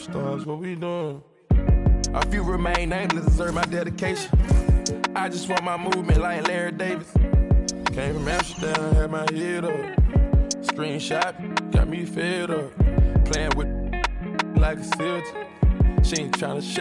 stars, what we doing? A few remain nameless, deserve my dedication. I just want my movement like Larry Davis. Came from Amsterdam, had my head up. Screenshot, got me fed up. Playing with like a filter. She ain't tryna shit.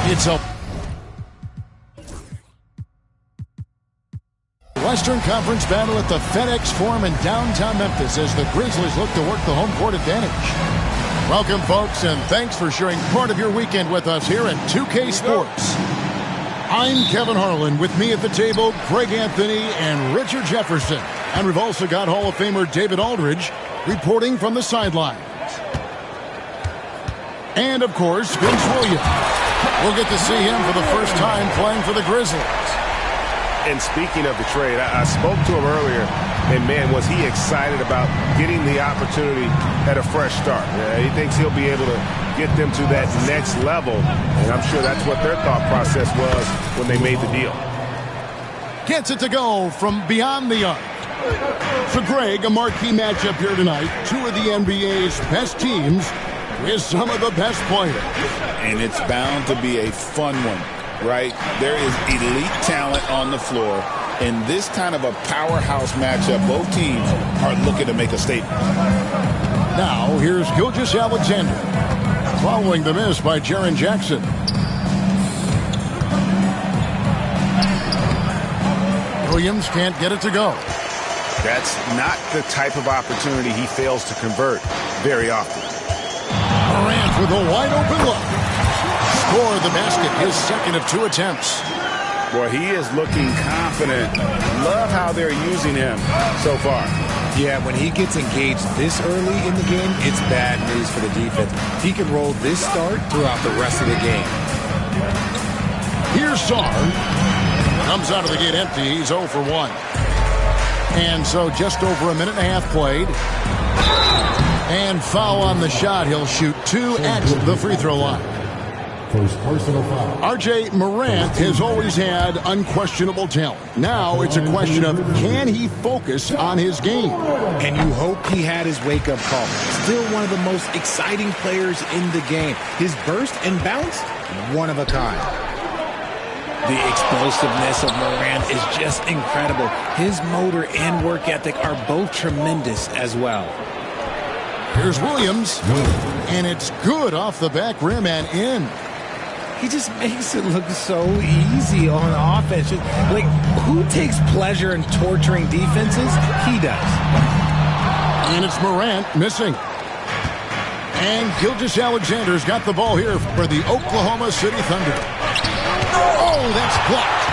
It's a Western Conference battle at the FedEx Forum in downtown Memphis as the Grizzlies look to work the home court advantage. Welcome, folks, and thanks for sharing part of your weekend with us here at 2K Sports. I'm Kevin Harlan. With me at the table, Greg Anthony and Richard Jefferson. And we've also got Hall of Famer David Aldridge reporting from the sidelines. And, of course, Vince Williams. We'll get to see him for the first time playing for the Grizzlies. And speaking of the trade, I spoke to him earlier, and, man, was he excited about getting the opportunity at a fresh start. He thinks he'll be able to get them to that next level, and I'm sure that's what their thought process was when they made the deal. Gets it to go from beyond the arc. For Greg, a marquee matchup here tonight. Two of the NBA's best teams with some of the best players. And it's bound to be a fun one, right? There is elite talent on the floor. In this kind of a powerhouse matchup, both teams are looking to make a statement. Now, here's Gilgeous-Alexander, following the miss by Jaren Jackson. Williams can't get it to go. That's not the type of opportunity he fails to convert very often. Morant with a wide-open look. Score the basket, his second of 2 attempts. Boy, he is looking confident. Love how they're using him so far. Yeah, when he gets engaged this early in the game, it's bad news for the defense. He can roll this start throughout the rest of the game. Here's Sarr. Comes out of the gate empty. He's 0 for 1. And so just over a minute and a half played. And foul on the shot. He'll shoot 2 at the free throw line. First personal foul. R.J. Morant has always had unquestionable talent. Now it's a question of, can he focus on his game? And you hope he had his wake-up call. Still one of the most exciting players in the game. His burst and bounce, one of a kind. The explosiveness of Morant is just incredible. His motor and work ethic are both tremendous as well. Here's Williams, and it's good off the back rim and in. He just makes it look so easy on offense. Like, who takes pleasure in torturing defenses? He does. And it's Morant missing. And Gilgeous-Alexander's got the ball here for the Oklahoma City Thunder. Oh, that's blocked.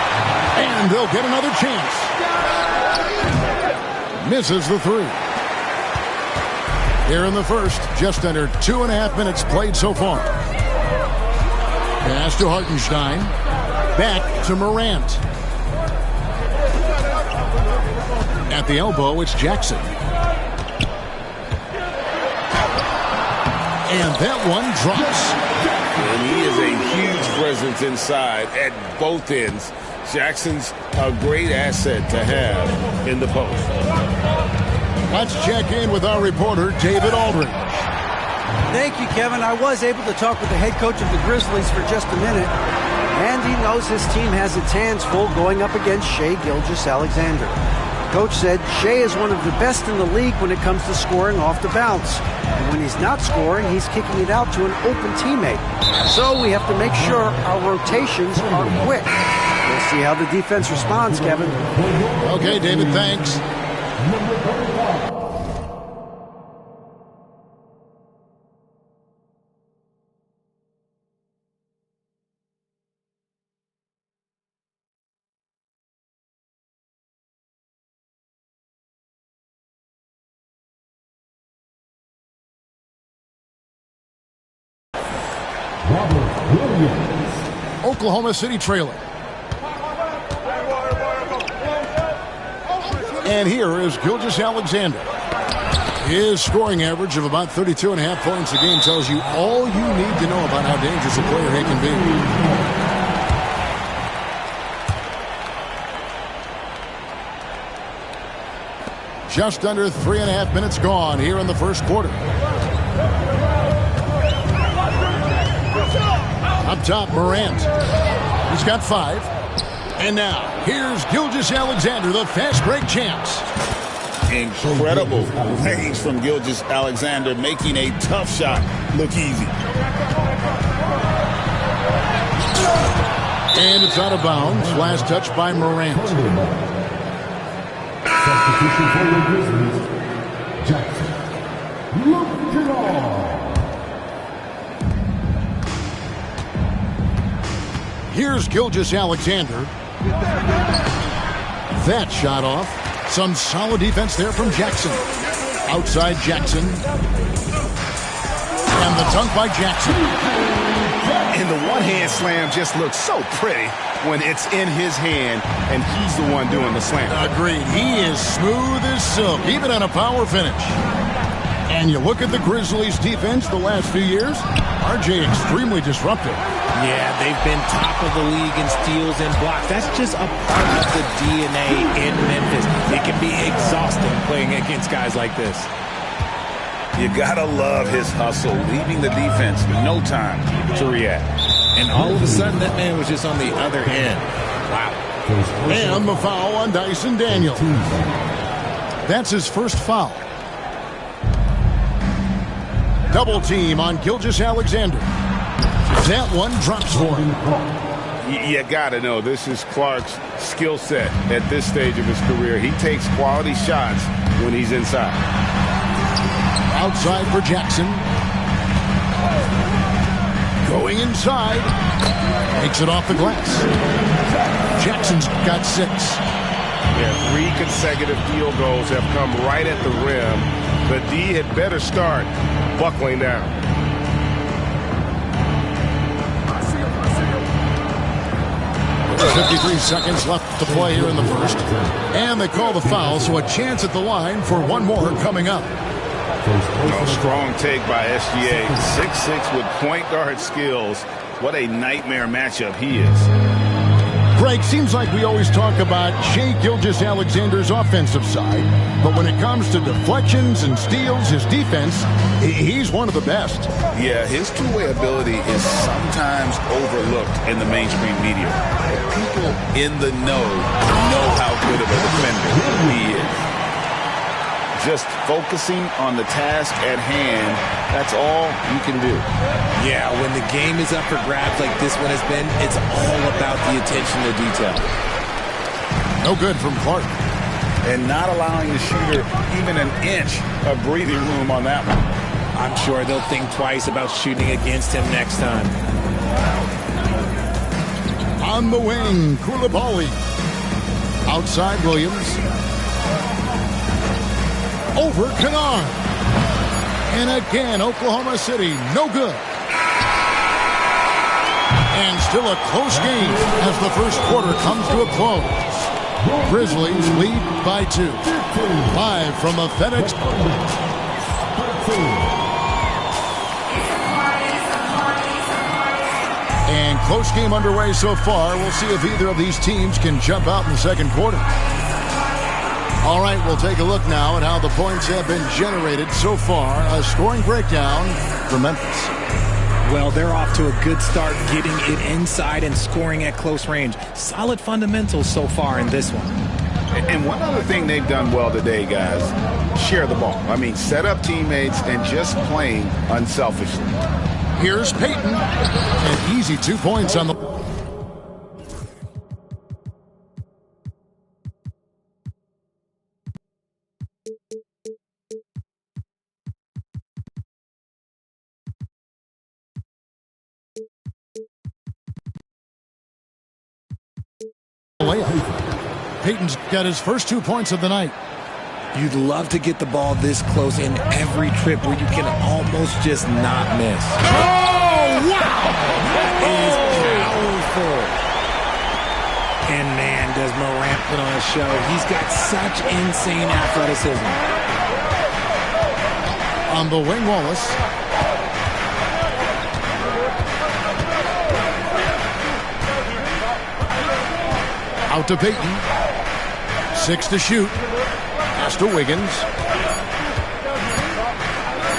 And they'll get another chance. Misses the 3. Here in the first, just under 2.5 minutes played so far. Pass to Hartenstein. Back to Morant. At the elbow, it's Jackson. And that one drops. And he is a huge presence inside at both ends. Jackson's a great asset to have in the post. Let's check in with our reporter, David Aldridge. Thank you, Kevin. I was able to talk with the head coach of the Grizzlies for just a minute, and he knows his team has its hands full going up against Shai Gilgeous-Alexander. Coach said Shai is one of the best in the league when it comes to scoring off the bounce. And when he's not scoring, he's kicking it out to an open teammate. So we have to make sure our rotations are quick. We'll see how the defense responds, Kevin. Okay, David, thanks. Oklahoma City trailing. And here is Gilgeous-Alexander. His scoring average of about 32.5 points a game tells you all you need to know about how dangerous a player he can be. Just under 3.5 minutes gone here in the first quarter. Up top, Morant. He's got 5. And now, here's Gilgeous-Alexander, the fast break champs. Incredible range from Gilgeous-Alexander, making a tough shot look easy. And it's out of bounds. Last touch by Morant. Substitution for the Grizzlies. Jackson. Look it all. Here's Gilgeous-Alexander. That shot off. Some solid defense there from Jackson. Outside Jackson. And the dunk by Jackson. And the one-hand slam just looks so pretty when it's in his hand and he's the one doing the slam. Agreed. He is smooth as silk, even on a power finish. And you look at the Grizzlies' defense the last few years, RJ extremely disruptive. Yeah, they've been top of the league in steals and blocks. That's just a part of the DNA in Memphis. It can be exhausting playing against guys like this. You gotta love his hustle, leaving the defense no time to react. And all of a sudden, that man was just on the other end. Wow. And the foul on Dyson Daniels. That's his first foul. Double team on Gilgeous-Alexander. That one drops for him. You gotta know, this is Clark's skill set at this stage of his career. He takes quality shots when he's inside. Outside for Jackson. Going inside. Takes it off the glass. Jackson's got 6. Yeah, 3 consecutive field goals have come right at the rim. The D had better start buckling down. 53 seconds left to play here in the first. And they call the foul, so a chance at the line for one more coming up. Strong take by SGA. 6'6" with point guard skills. What a nightmare matchup he is. Greg, seems like we always talk about Shai Gilgeous-Alexander's offensive side, but when it comes to deflections and steals, his defense, he's one of the best. Yeah, his two-way ability is sometimes overlooked in the mainstream media. People in the know how good of a defender he is. Just focusing on the task at hand, that's all you can do. Yeah, when the game is up for grabs like this one has been, it's all about the attention to detail. No good from Clark. And not allowing the shooter even an inch of breathing room on that one. I'm sure they'll think twice about shooting against him next time. On the wing, Koulibaly. Outside Williams. Over Kennard. And again, Oklahoma City, no good. And still a close game as the first quarter comes to a close. Grizzlies lead by 2. Live from the FedEx. And close game underway so far. We'll see if either of these teams can jump out in the second quarter. All right, we'll take a look now at how the points have been generated so far. A scoring breakdown for Memphis. Well, they're off to a good start getting it inside and scoring at close range. Solid fundamentals so far in this one. And one other thing they've done well today, guys, share the ball. I mean, set up teammates and just playing unselfishly. Here's Peyton. An easy 2 points on the... layup. Peyton's got his first 2 points of the night. You'd love to get the ball this close in every trip where you can almost just not miss. Oh, wow! That is powerful. And man, does Morant put on a show. He's got such insane athleticism. On the wing, Wallace. Out to Peyton. 6 to shoot. Pass to Wiggins.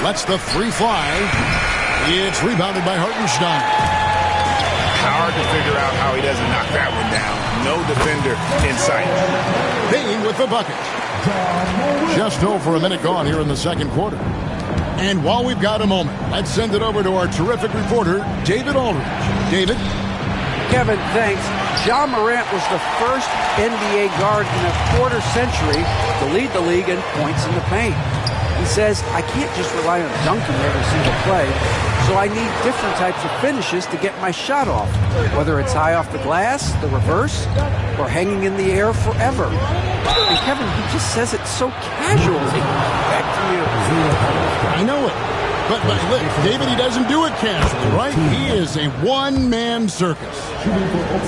Lets the 3 fly. It's rebounded by Hartenstein. Hard to figure out how he doesn't knock that one down. No defender in sight. Payne with the bucket. Just over a minute gone here in the second quarter. And while we've got a moment, let's send it over to our terrific reporter, David Aldridge. David? Kevin, thanks. Ja Morant was the first NBA guard in a quarter century to lead the league in points in the paint. He says, I can't just rely on dunking every single play, so I need different types of finishes to get my shot off, whether it's high off the glass, the reverse, or hanging in the air forever. And Kevin, he just says it so casually. Back to you. I know it. But look, David, he doesn't do it casually, right? He is a one-man circus.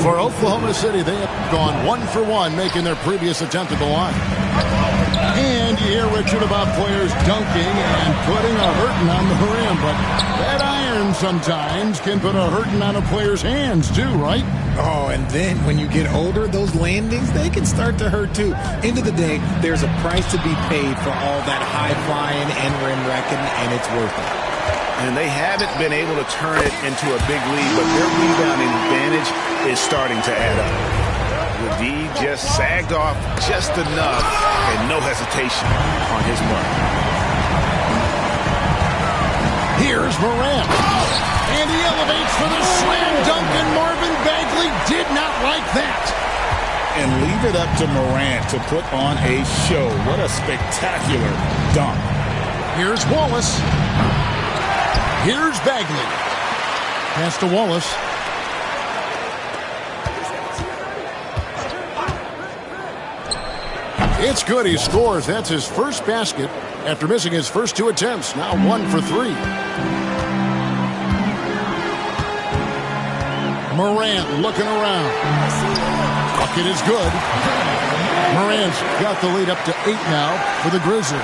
For Oklahoma City, they have gone 1 for 1, making their previous attempt at the line. And you hear Richard about players dunking and putting a hurting on the rim, but that iron sometimes can put a hurting on a player's hands too, right? Oh, and then when you get older, those landings, they can start to hurt too. End of the day, there's a price to be paid for all that high flying and rim wrecking, and it's worth it. And they haven't been able to turn it into a big lead, but their rebounding advantage is starting to add up. The D just sagged off just enough and no hesitation on his mark. Here's Morant. And he elevates for the slam dunk, and Marvin Bagley did not like that. And leave it up to Morant to put on a show. What a spectacular dunk. Here's Wallace. Here's Bagley. Pass to Wallace. It's good. He scores. That's his first basket after missing his first 2 attempts. Now 1 for 3. Morant looking around. Bucket is good. Morant's got the lead up to 8 now for the Grizzlies.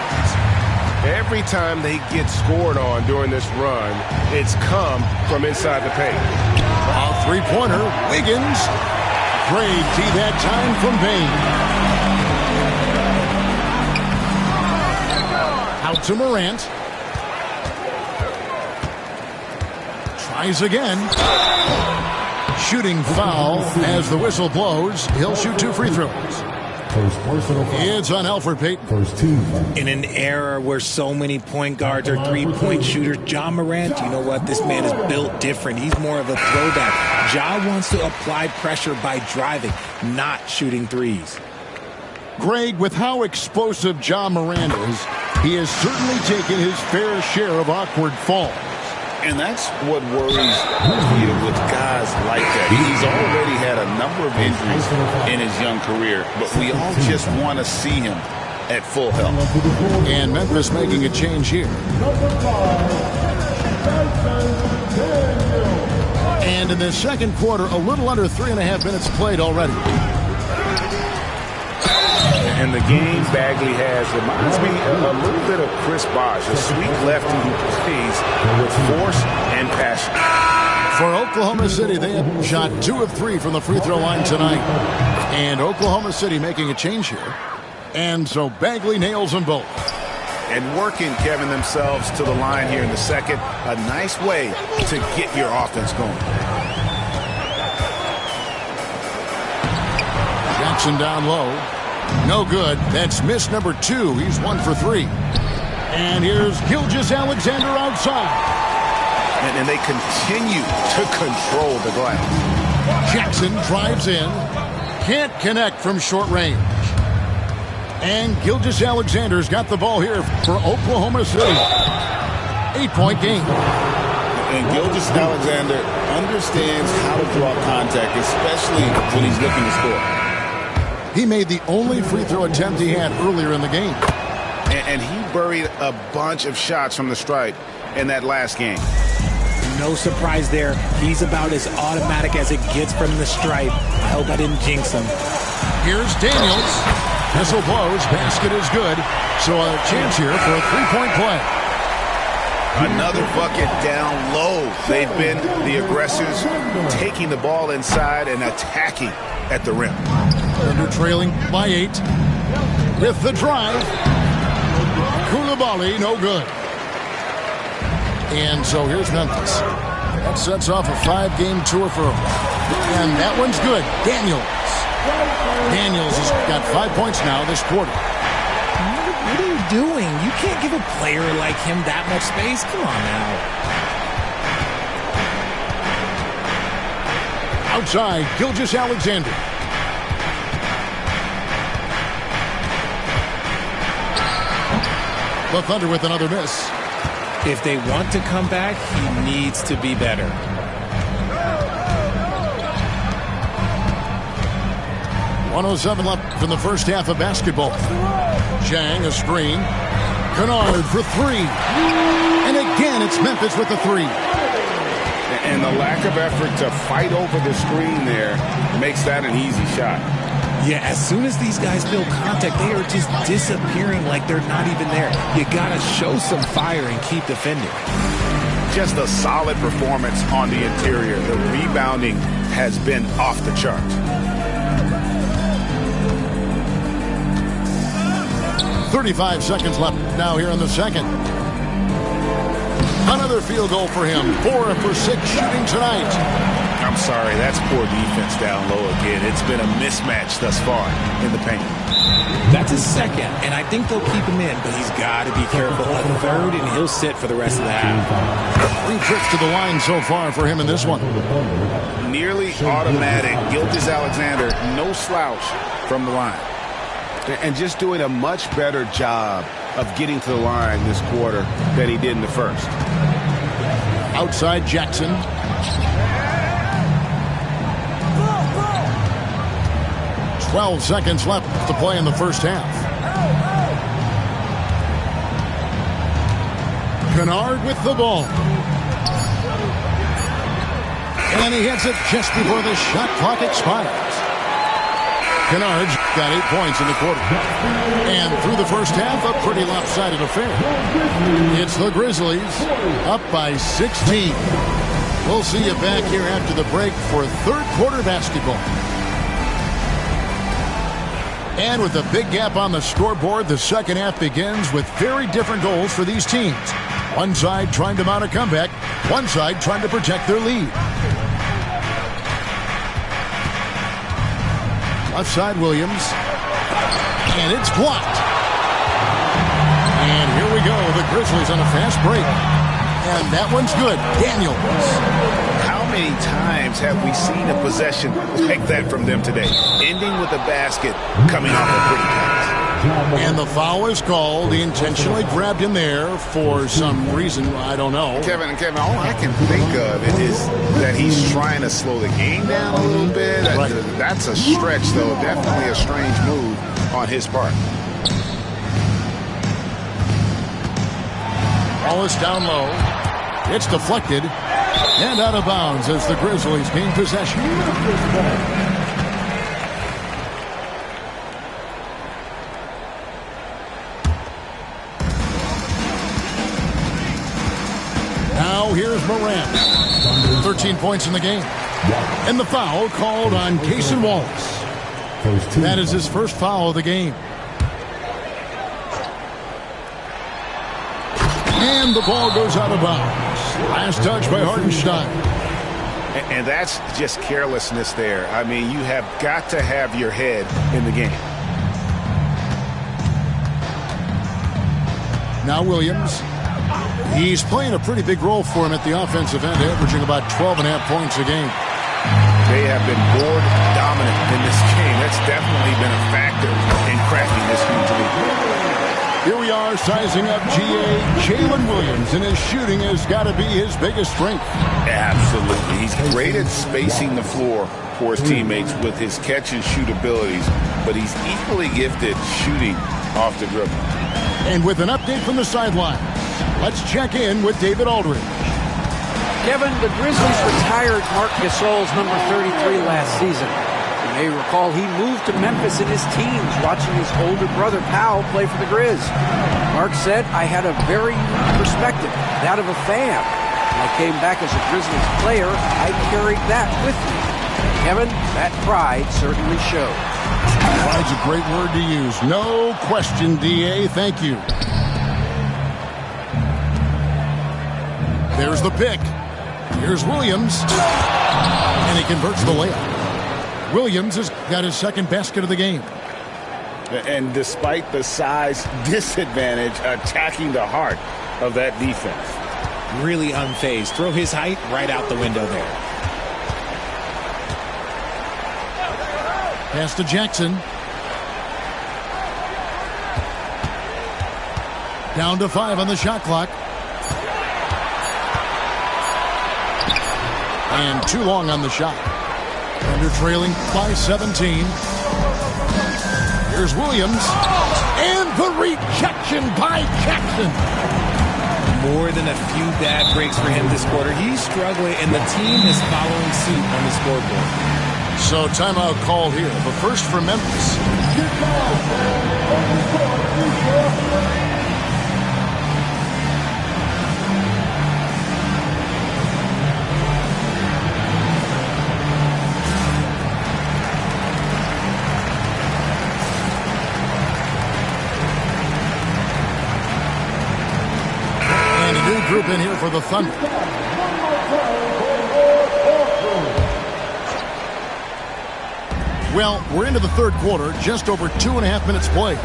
Every time they get scored on during this run, it's come from inside the paint. A three-pointer. Wiggins. Great tee that time from Payne. Out to Morant. Tries again. Shooting foul as the whistle blows. He'll shoot 2 free throws. It's on Elfrid Payton. In an era where so many point guards are three-point shooters, Ja Morant, you know what? This man is built different. He's more of a throwback. Ja wants to apply pressure by driving, not shooting threes. Greg, with how explosive Ja Morant is, he has certainly taken his fair share of awkward falls. And that's what worries you with guys like that. He's already had a number of injuries in his young career, but we all just want to see him at full health. And Memphis making a change here. And in the second quarter, a little under 3.5 minutes played already. And the game Bagley has reminds me a little bit of Chris Bosh, a sweet lefty who plays with force and passion. For Oklahoma City, they have shot 2 of 3 from the free throw line tonight. And Oklahoma City making a change here. And so Bagley nails them both. And working, Kevin, themselves to the line here in the second. A nice way to get your offense going. Jackson down low. No good. That's miss number 2. He's 1 for 3. And here's Gilgeous-Alexander outside. And they continue to control the glass. Jackson drives in. Can't connect from short range. And Gilgeous-Alexander's got the ball here for Oklahoma City. 8-point game. And Gilgeous-Alexander understands how to draw contact, especially when he's looking to score. He made the only free throw attempt he had earlier in the game. And he buried a bunch of shots from the stripe in that last game. No surprise there. He's about as automatic as it gets from the stripe. I hope I didn't jinx him. Here's Daniels. Missile blows. Basket is good. So a chance here for a 3-point play. Another bucket down low. They've been the aggressors, taking the ball inside and attacking at the rim. Under trailing by 8. With the drive. Koulibaly, no good. And so here's Memphis. That sets off a 5-game tour for him. And that one's good. Daniels has got 5 points now this quarter. What are you doing? You can't give a player like him that much space. Come on now. Outside, Gilgeous-Alexander. The Thunder with another miss. If they want to come back, he needs to be better. .107 left from the first half of basketball. Chang, a screen. Kennard for 3. And again, it's Memphis with the 3. And the lack of effort to fight over the screen there makes that an easy shot. Yeah, as soon as these guys feel contact, they are just disappearing like they're not even there. You got to show some fire and keep defending. Just a solid performance on the interior. The rebounding has been off the charts. 35 seconds left now here in the second. Another field goal for him. 4 for 6 shooting tonight. I'm sorry, that's poor defense down low again. It's been a mismatch thus far in the paint. That's his second, and I think they'll keep him in, but he's got to be careful. A third, and he'll sit for the rest of the half. 3 trips to the line so far for him in this one. Nearly automatic. Gilgeous-Alexander, no slouch from the line. And just doing a much better job of getting to the line this quarter than he did in the first. Outside Jackson. Twelve seconds left to play in the first half. Kennard with the ball. And he hits it just before the shot clock expires. Kennard's got 8 points in the quarter. And through the first half, a pretty lopsided affair. It's the Grizzlies up by 16. We'll see you back here after the break for third quarter basketball. And with a big gap on the scoreboard, the second half begins with very different goals for these teams. One side trying to mount a comeback, one side trying to protect their lead. Left side, Williams. And it's blocked. And here we go, the Grizzlies on a fast break. And that one's good. Daniels. How many times have we seen a possession like that from them today? Ending with a basket, coming off a pretty pass. And the foul is called. He intentionally grabbed him there for some reason, I don't know. Kevin, all I can think of is that he's trying to slow the game down a little bit. Right. That's a stretch, though. Definitely a strange move on his part. Ball is down low. It's deflected and out of bounds as the Grizzlies gain possession. Here's Morant. 13 points in the game. And the foul called on Cason Wallace. That is his first foul of the game. And the ball goes out of bounds. Last touch by Hartenstein. And that's just carelessness there. I mean, you have got to have your head in the game. Now Williams. He's playing a pretty big role for him at the offensive end, averaging about 12.5 points a game. They have been board dominant in this game. That's definitely been a factor in cracking this huge lead. Here we are sizing up Jalen Williams, and his shooting has got to be his biggest strength. Absolutely. He's great at spacing the floor for his teammates with his catch-and-shoot abilities, but he's equally gifted shooting off the dribble. And with an update from the sideline, let's check in with David Aldridge. Kevin, the Grizzlies retired Marc Gasol's number 33 last season. You may recall he moved to Memphis in his teens, watching his older brother Powell play for the Grizz. Marc said, "I had a very unique perspective, that of a fan. When I came back as a Grizzlies player, I carried that with me." Kevin, that pride certainly showed. Pride's a great word to use. No question, D.A. Thank you. There's the pick. Here's Williams. And he converts the layup. Williams has got his second basket of the game. And despite the size disadvantage, attacking the heart of that defense. Really unfazed. Throw his height right out the window there. Pass to Jackson. Down to 5 on the shot clock. And too long on the shot. Under trailing by 17. Here's Williams. And the rejection by Jackson. More than a few bad breaks for him this quarter. He's struggling, and the team is following suit on the scoreboard. So timeout called here. The first for Memphis. And a new group in here for the Thunder. Well, we're into the third quarter, just over 2.5 minutes played.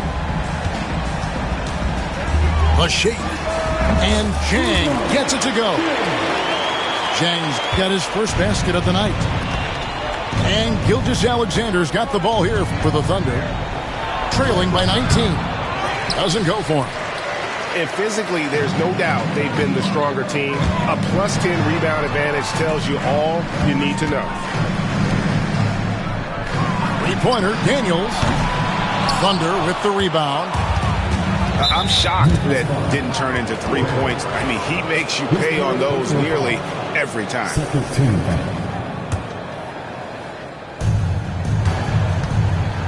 The shake. And Chang gets it to go. Chang's got his first basket of the night. And Gilgeous-Alexander's got the ball here for the Thunder. Trailing by 19. Doesn't go for him. And physically, there's no doubt they've been the stronger team. A +10 rebound advantage tells you all you need to know. Three-pointer, Daniels. Thunder with the rebound. I'm shocked that didn't turn into 3 points. I mean, he makes you pay on those nearly every time.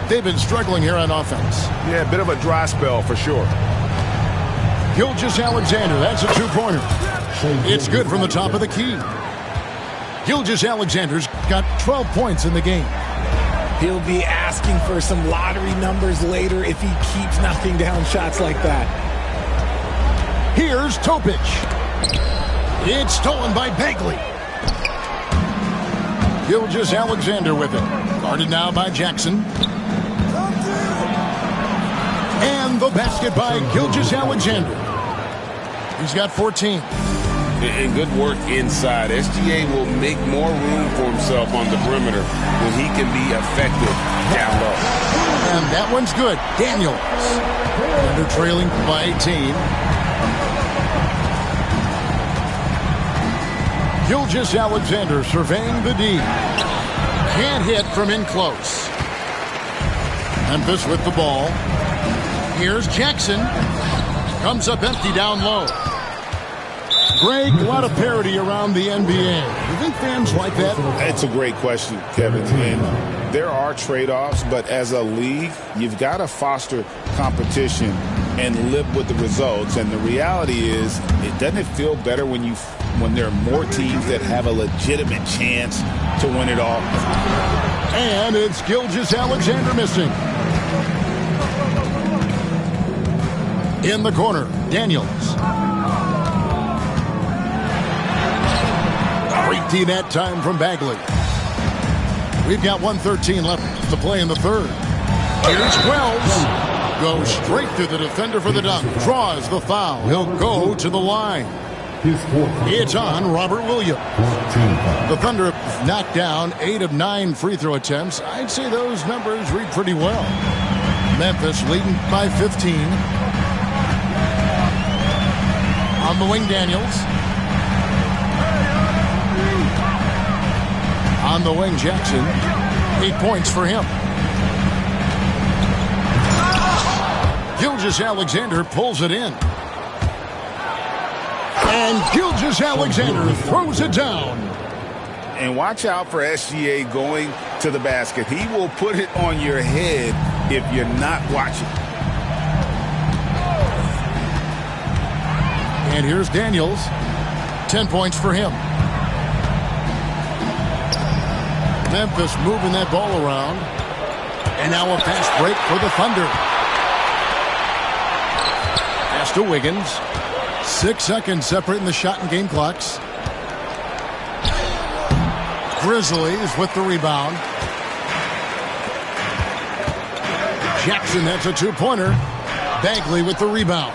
They've been struggling here on offense. Yeah, a bit of a dry spell for sure. Gilgeous-Alexander, that's a two-pointer. It's good from the top of the key. Gilgeous-Alexander's got 12 points in the game. He'll be asking for some lottery numbers later if he keeps knocking down shots like that. Here's Topic. It's stolen by Bagley. Gilgeous-Alexander with it. Guarded now by Jackson. And the basket by Gilgeous-Alexander. He's got 14. And good work inside. SGA will make more room for himself on the perimeter when he can be effective down low. And that one's good. Daniels. Under trailing by 18. Gilgeous-Alexander surveying the D. Can't hit from in close. Memphis with the ball. Here's Jackson. Comes up empty down low. Greg, a lot of parity around the NBA. You think fans like that? It's a great question, Kevin. And there are trade-offs, but as a league, you've got to foster competition and live with the results. And the reality is, doesn't it feel better when you when there are more teams that have a legitimate chance to win it all. And it's Gilgeous-Alexander missing. In the corner, Daniels. Great D that time from Bagley. We've got 1:13 left to play in the third. Here's Wells. Goes straight through the defender for the dunk. Draws the foul. He'll go to the line. It's on Robert Williams. The Thunder have knocked down 8 of 9 free throw attempts. I'd say those numbers read pretty well. Memphis leading by 15. On the wing, Daniels. On the wing, Jackson. 8 points for him. Gilgeous-Alexander pulls it in. And Gilgeous-Alexander throws it down. And watch out for SGA going to the basket. He will put it on your head if you're not watching. And here's Daniels. 10 points for him. Memphis moving that ball around. And now a fast break for the Thunder. Pass to Wiggins. 6 seconds separating the shot and game clocks. Grizzlies with the rebound. Jackson, that's a two-pointer. Bagley with the rebound.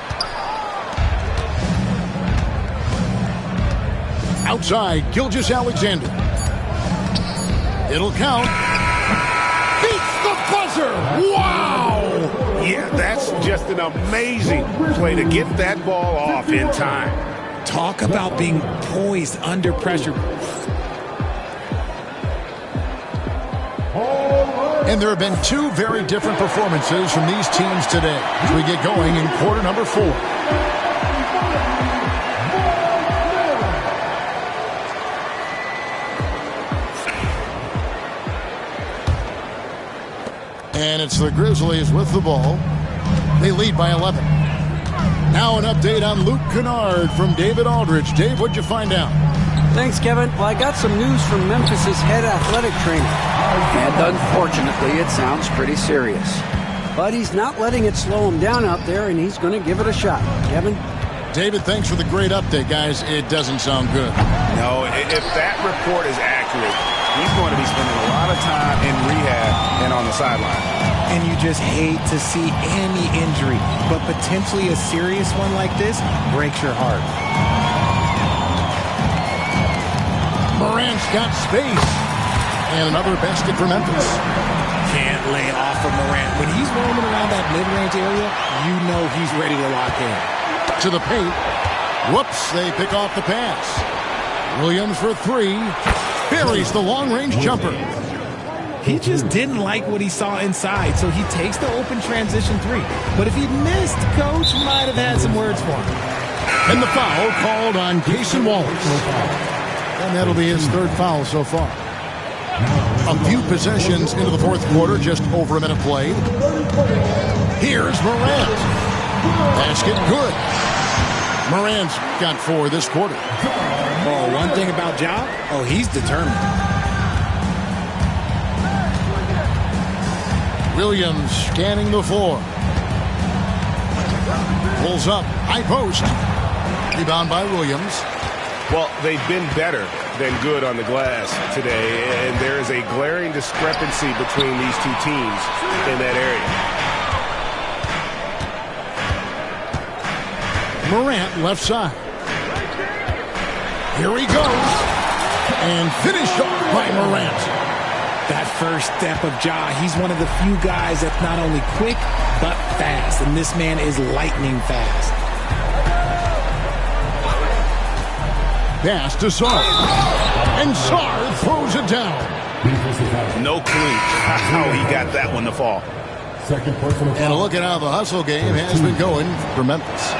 Outside, Gilgeous-Alexander. It'll count. Beats the buzzer! Wow! Yeah, that's just an amazing play to get that ball off in time. Talk about being poised under pressure. And there have been 2 very different performances from these teams today as we get going in quarter number 4. And it's the Grizzlies with the ball. They lead by 11. Now an update on Luke Kennard from David Aldridge. Dave, what'd you find out? Thanks, Kevin. Well, I got some news from Memphis's head athletic trainer. And unfortunately, it sounds pretty serious. But he's not letting it slow him down out there, and he's going to give it a shot. Kevin? David, thanks for the great update, guys. It doesn't sound good. No, if that report is accurate, he's going to be spending a lot of time in rehab and on the sideline. And you just hate to see any injury, but potentially a serious one like this breaks your heart. Morant's got space. And another basket for Memphis. Can't lay off of Morant. When he's roaming around that mid-range area, you know he's ready to lock in. To the paint. Whoops, they pick off the pass. Williams for 3. Buries the long-range jumper. He just didn't like what he saw inside, so he takes the open transition 3. But if he missed, Coach might have had some words for him. And the foul called on Cason Wallace. And that'll be his 3rd foul so far. A few possessions into the 4th quarter, just over a minute played. Here's Morant. Basket good. Morant's got 4 this quarter. Oh, one thing about Ja, he's determined. Williams scanning the floor. Pulls up, high post. Rebound by Williams. Well, they've been better than good on the glass today, and there is a glaring discrepancy between these 2 teams in that area. Morant left side. Here he goes. And finished off by Morant. That first step of Ja, he's one of the few guys that's not only quick, but fast. And this man is lightning fast. Pass to Sarr. And Sarr throws it down. No clue how he got that one to fall. And a look at how the hustle game has been going for Memphis.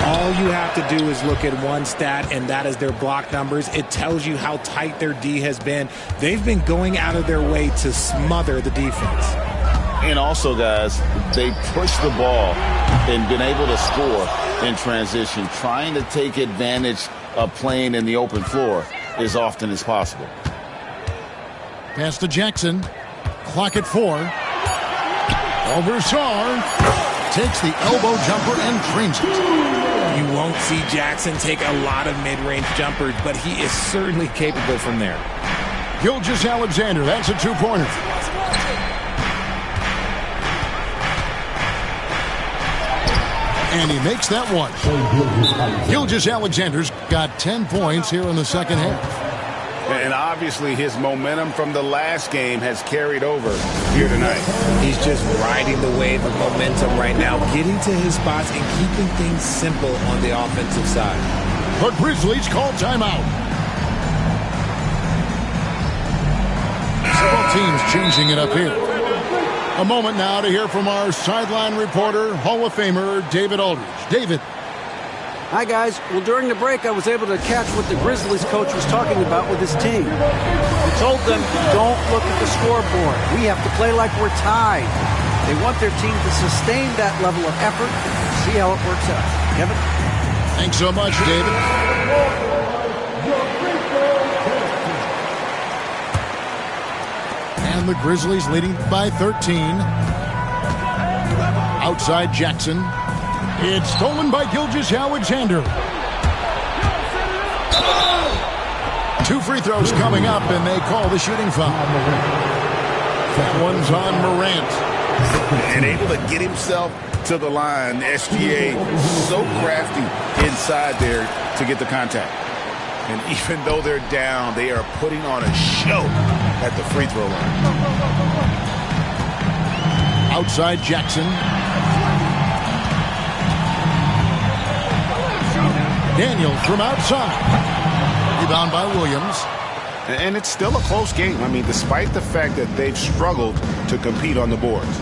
All you have to do is look at one stat, and that is their block numbers. It tells you how tight their D has been. They've been going out of their way to smother the defense. And also, guys, they push the ball and been able to score in transition, trying to take advantage of playing in the open floor as often as possible. Pass to Jackson. Clock at 4. Over Sarr. Takes the elbow jumper and drains it. You won't see Jackson take a lot of mid-range jumpers, but he is certainly capable from there. Gilgeous-Alexander, that's a 2-pointer. And he makes that one. Gilgeous-Alexander's got 10 points here in the second half. And obviously his momentum from the last game has carried over here tonight. He's just riding the wave of momentum right now, getting to his spots and keeping things simple on the offensive side. The Grizzlies call timeout. Several teams changing it up here. A moment now to hear from our sideline reporter, Hall of Famer David Aldridge. David. Hi, guys. Well, during the break, I was able to catch what the Grizzlies coach was talking about with his team. He told them, don't look at the scoreboard. We have to play like we're tied. They want their team to sustain that level of effort and see how it works out. Kevin? Thanks so much, David. And the Grizzlies leading by 13. Outside Jackson. It's stolen by Gilgeous-Alexander. 2 free throws coming up, and they call the shooting foul. That one's on Morant. And able to get himself to the line. SGA so crafty inside there to get the contact. And even though they're down, they are putting on a show at the free throw line. Outside Jackson. Daniels from outside. Rebound by Williams. And it's still a close game. I mean, despite the fact that they've struggled to compete on the boards.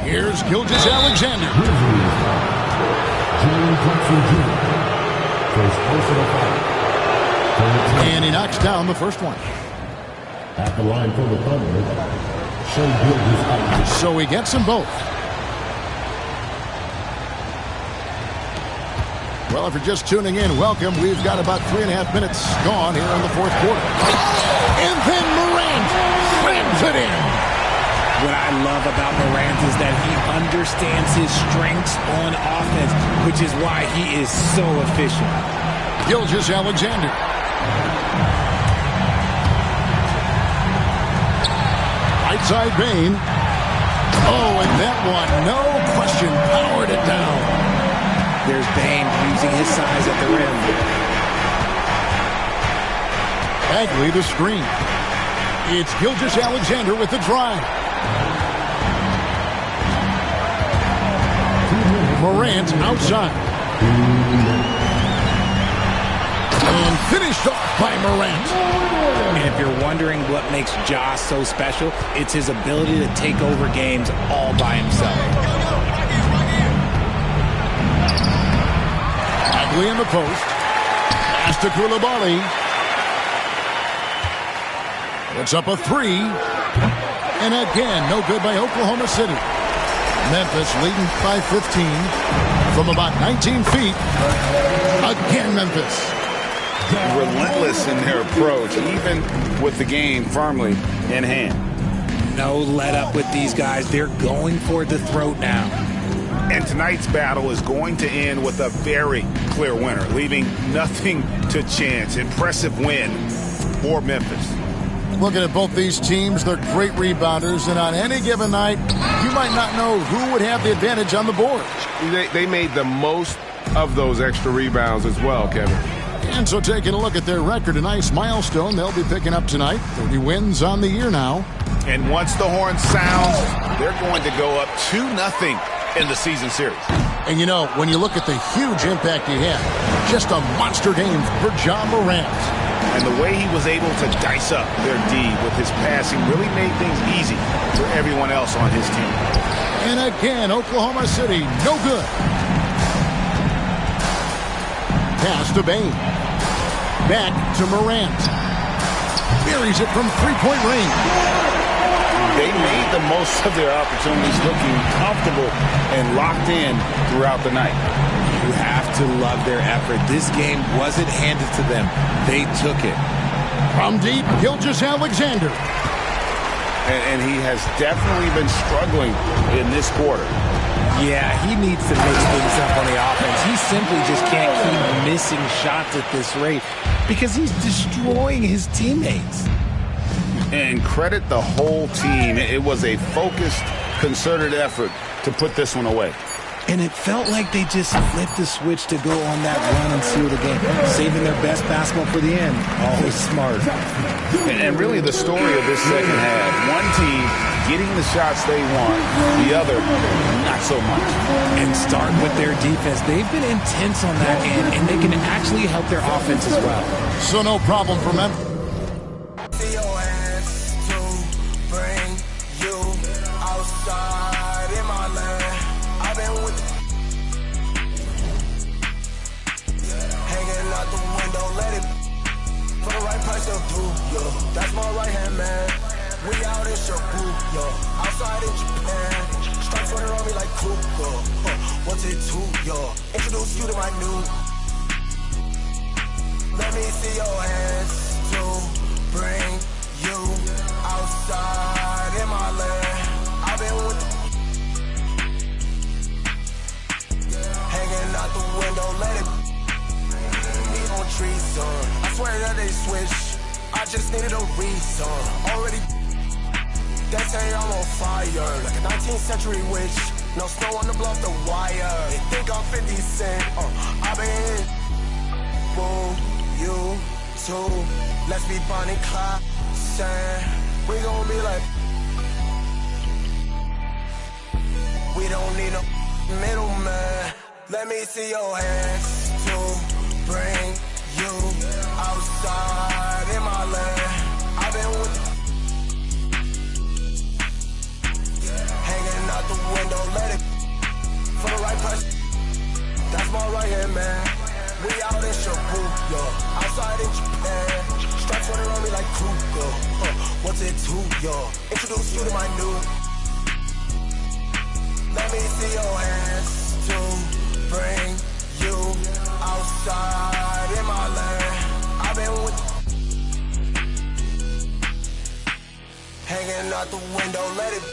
Here's Gilgeous-Alexander. And he knocks down the first one. At the line for the Thunder, Shai Gilgeous-Alexander. So he gets them both. Well, if you're just tuning in, welcome. We've got about 3.5 minutes gone here in the fourth quarter. And then Morant slams it in. What I love about Morant is that he understands his strengths on offense, which is why he is so efficient. Gilgeous-Alexander. Right side Bane. Oh, and that one, no question, powered it down. There's Bane using his size at the rim. Bagley the screen. It's Gilgeous-Alexander with the drive. Morant outside. And finished off by Morant. And if you're wondering what makes Ja so special, it's his ability to take over games all by himself. In the post. Pass to Koulibaly. Puts up a 3. And again, no good by Oklahoma City. Memphis leading by 15 from about 19 feet. Again, Memphis. Relentless in their approach, even with the game firmly in hand. No let up with these guys. They're going for the throat now. And tonight's battle is going to end with a very clear winner, leaving nothing to chance. Impressive win for Memphis. Looking at both these teams, they're great rebounders, and on any given night, you might not know who would have the advantage on the board. They made the most of those extra rebounds as well, Kevin. And so taking a look at their record, a nice milestone they'll be picking up tonight. 30 wins on the year now. And once the horn sounds, they're going to go up 2-0 in the season series. And you know, when you look at the huge impact he had, just a monster game for Ja Morant. And the way he was able to dice up their D with his passing really made things easy for everyone else on his team. And again, Oklahoma City, no good. Pass to Bane. Back to Morant. Buries it from three-point range. They made the the most of their opportunities, looking comfortable and locked in throughout the night. You have to love their effort. This game wasn't handed to them. They took it. From deep, Gilgeous-Alexander. And he has definitely been struggling in this quarter. Yeah, he needs to mix things up on the offense. He simply just can't keep missing shots at this rate because he's destroying his teammates. And credit the whole team. It was a focused, concerted effort to put this one away. And it felt like they just flipped the switch to go on that run and seal the game, saving their best basketball for the end. Always smart. And really the story of this second half, one team getting the shots they want, the other not so much. And starting with their defense, they've been intense on that end, and they can actually help their offense as well. So no problem for them. That's my right hand man. We out in Shabu, yo. Outside in Japan. Strikes running on me like Kuka. What's it to, yo? Introduce you to my new. Let me see your hands to bring you outside in my land. I've been with hanging out the window, let it be on trees, son. I swear that they switch. I just needed a reason. Already, they say I'm on fire, like a 19th century witch. No snow on the bluff, the wire. They think I'm 50 Cent. I've been boom, you too. Let's be Bonnie Clyde. We gon' be like, we don't need no middleman. Let me see your hands to bring you outside in my land. I've been with hanging out the window, let it for the right price. That's my right hand man. We out in Shabu, yo. Outside in Japan. Stripes running on me like Kuka. What's it to, yo? Introduce you to my new. Let me see your hands to bring you outside in my land. I've been with hanging out the window, let it.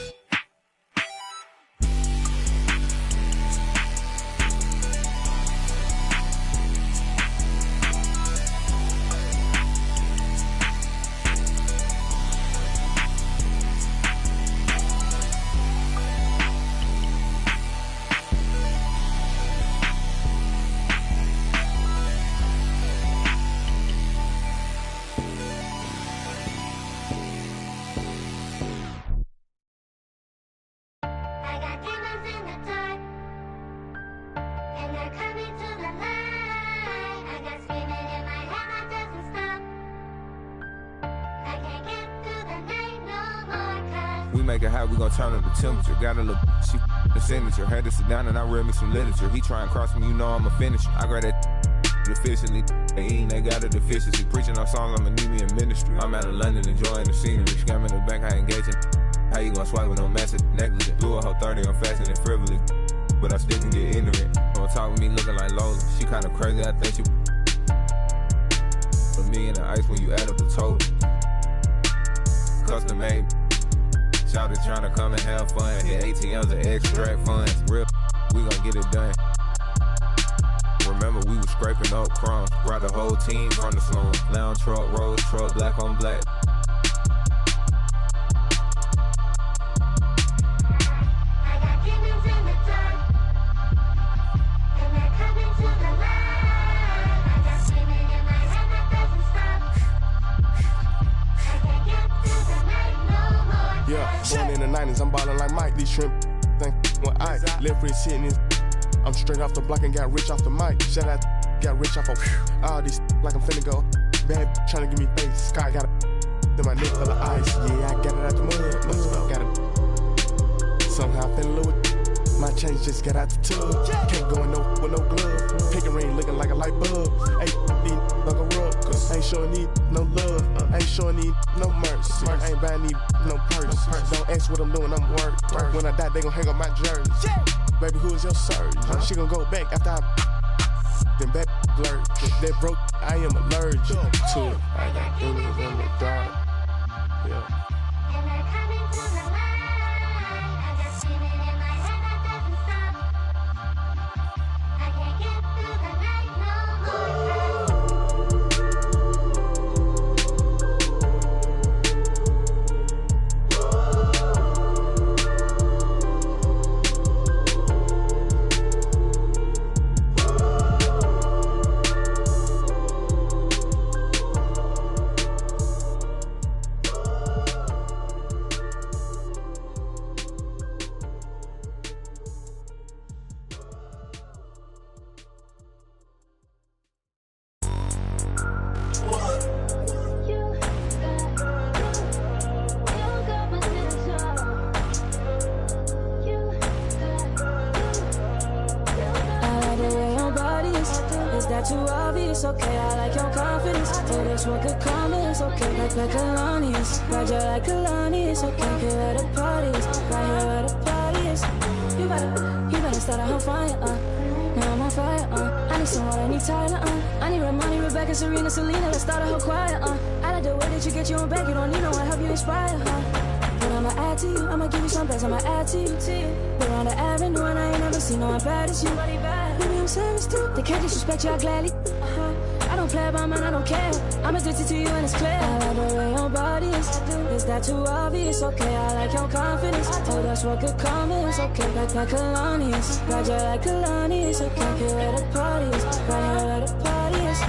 We make it hot, we gon' turn up the temperature. Got a little she the signature. Had to sit down and I read me some literature. He try and cross me, you know I'm a finisher. I grab that officially. They eating, they got a deficiency. Preaching our songs, I'ma need me in ministry. I'm out of London enjoying the scenery. Scamming the bank, I engaging. How you gon' swipe with no massive negligence? Blew a whole 30, I'm faster than frivolous. But I still can get ignorant. Don't talk with me looking like Lola. She kinda crazy, I think she put me in the ice when you add up the total. Custom made. Shouted trying to come and have fun. The ATMs are extract funds. Real, we gon' get it done. Remember, we was scraping up crumbs. Brought the whole team from the slum. Lounge truck, rose truck, black on black. Born in the 90s, I'm ballin' like Mike. These shrimp think when I live free sitting in. I'm straight off the block and got rich off the mic. Shout out, got rich off of all these like I'm finna go. Bad tryna give me face. Sky got a my neck full of ice. Yeah, I got it out the mud. Got it. Somehow I fell in love with. My chains just got out the tub. Can't go in no with no glove. Pick a ring looking like a light bulb. Hey, these like a rug. Cause ain't showing these no love. I ain't showing these no mercy. I ain't buying these no purse. Don't ask what I'm doing, I'm work. When I die, they gon' hang up my jersey. Baby, who is your surgeon? She gon' go back after I then back blurred. That broke, I am allergic to it. I got demons in the dark. Yeah. Too obvious, okay, I like your confidence. Oh, that's what could come is okay, like colonies. Roger like colonies, okay, here where the party is. Right here where the party is. You better start a whole fire, now I'm on fire, I need someone, I need Tyler, I need Ramoni, Rebecca, Serena, Selena, let's start a whole choir, I like the way that you get your own back, you don't need no one, help you inspire, But I'ma add to you, I'ma give you some best, I'ma add to you. We're on the avenue and I ain't never seen no one bad as you. Maybe I'm serious too, they can't disrespect you, I gladly. I don't play about mine, I don't care. I'm addicted to you and it's clear. I like the way your body is that too obvious? Okay, I like your confidence. Oh, that's what could come is okay, like colonies. Roger like colonies, okay, here where the party is. Right here where the party is.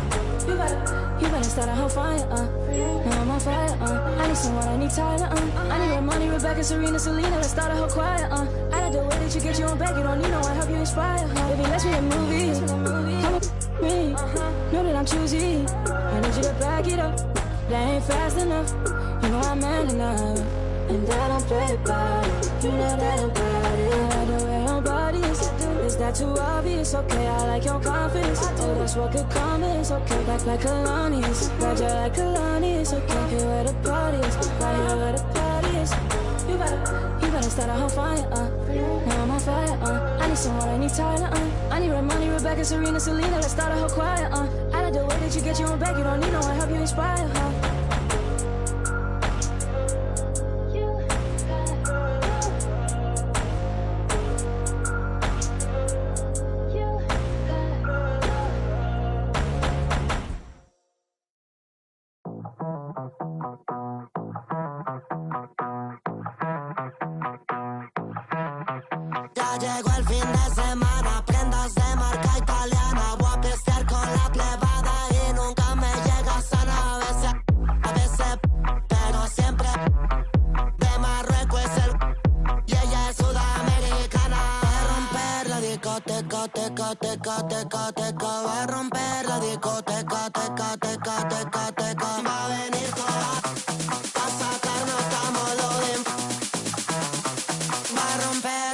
You better start a whole fire, now I'm on fire, I need someone, I need Tyler, I need Ramoni, Rebecca, Serena, Selena, let's start a whole choir, I like the way that you get your own back, you don't need no one, help you inspire, Baby, let's be a movie, come with me, know that I'm choosy, I need you to back it up, that ain't fast enough, you know I'm man enough, and I don't play about it, you know that about it, I like the way your body is that too obvious? Okay, I like your confidence. Oh, that's what could come is okay, like colonies. Roger like colonies. Okay, here where the party is. Right here where the party is. You better start a whole fire, now I'm on fire, I need someone, I need Tyler, I need Ramoni, Rebecca, Serena, Selena, let's start a whole choir, I like the way that you get your own back, you don't need no one, help you inspire, Ya llegó el fin de semana, prendas de marca italiana. Voy a pistear con la plebada y nunca me llega sana. A veces, pero siempre de Marruecos es el y ella es sudamericana. Va a romper la discoteca, teca, teca, teca, teca. Va a romper la discoteca, teca, teca, teca, teca. Va a venir toda a sacarnos a modo de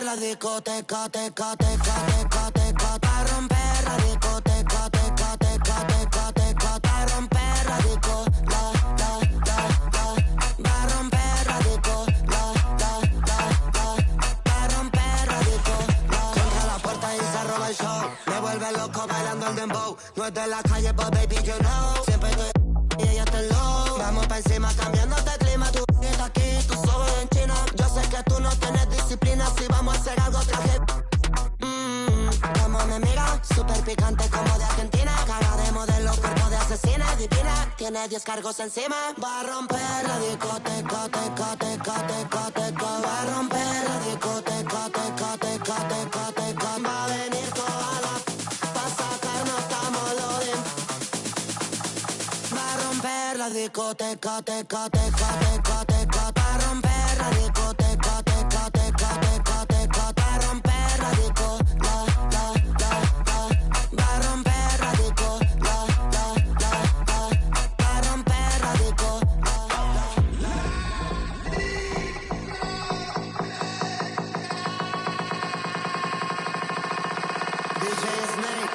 la discoteca, teca, teca, teca, teca, pa' romper la discoteca, teca, teca, teca, teca, pa' romper la disco, pa' romper la disco, pa' romper la disco, contra la puerta y se roba el show, me vuelve loco bailando el dembow, no es de la calle, but baby you know, siempre estoy y ella está low, vamos pa' encima cambiándote el clima, tú estás aquí, tú solo en China, yo sé que tú no tienes disciplina, si vamos a hacer algo traje. Como me mira, súper picante como de Argentina, cara de modelo, cuerpo de asesina, divina, tiene 10 cargos encima, va a romper la discoteca, teca, teca, teca, teca, va a romper la discoteca, teca, teca, teca, teca, va a venir toda la, pa' sacarnos a modo de, va a romper la discoteca, teca, teca, teca, teca, va a romper la discoteca, teca, teca, teca, teca, va a romper la disco, va a romper la disco, va a romper la disco, DJ Snake.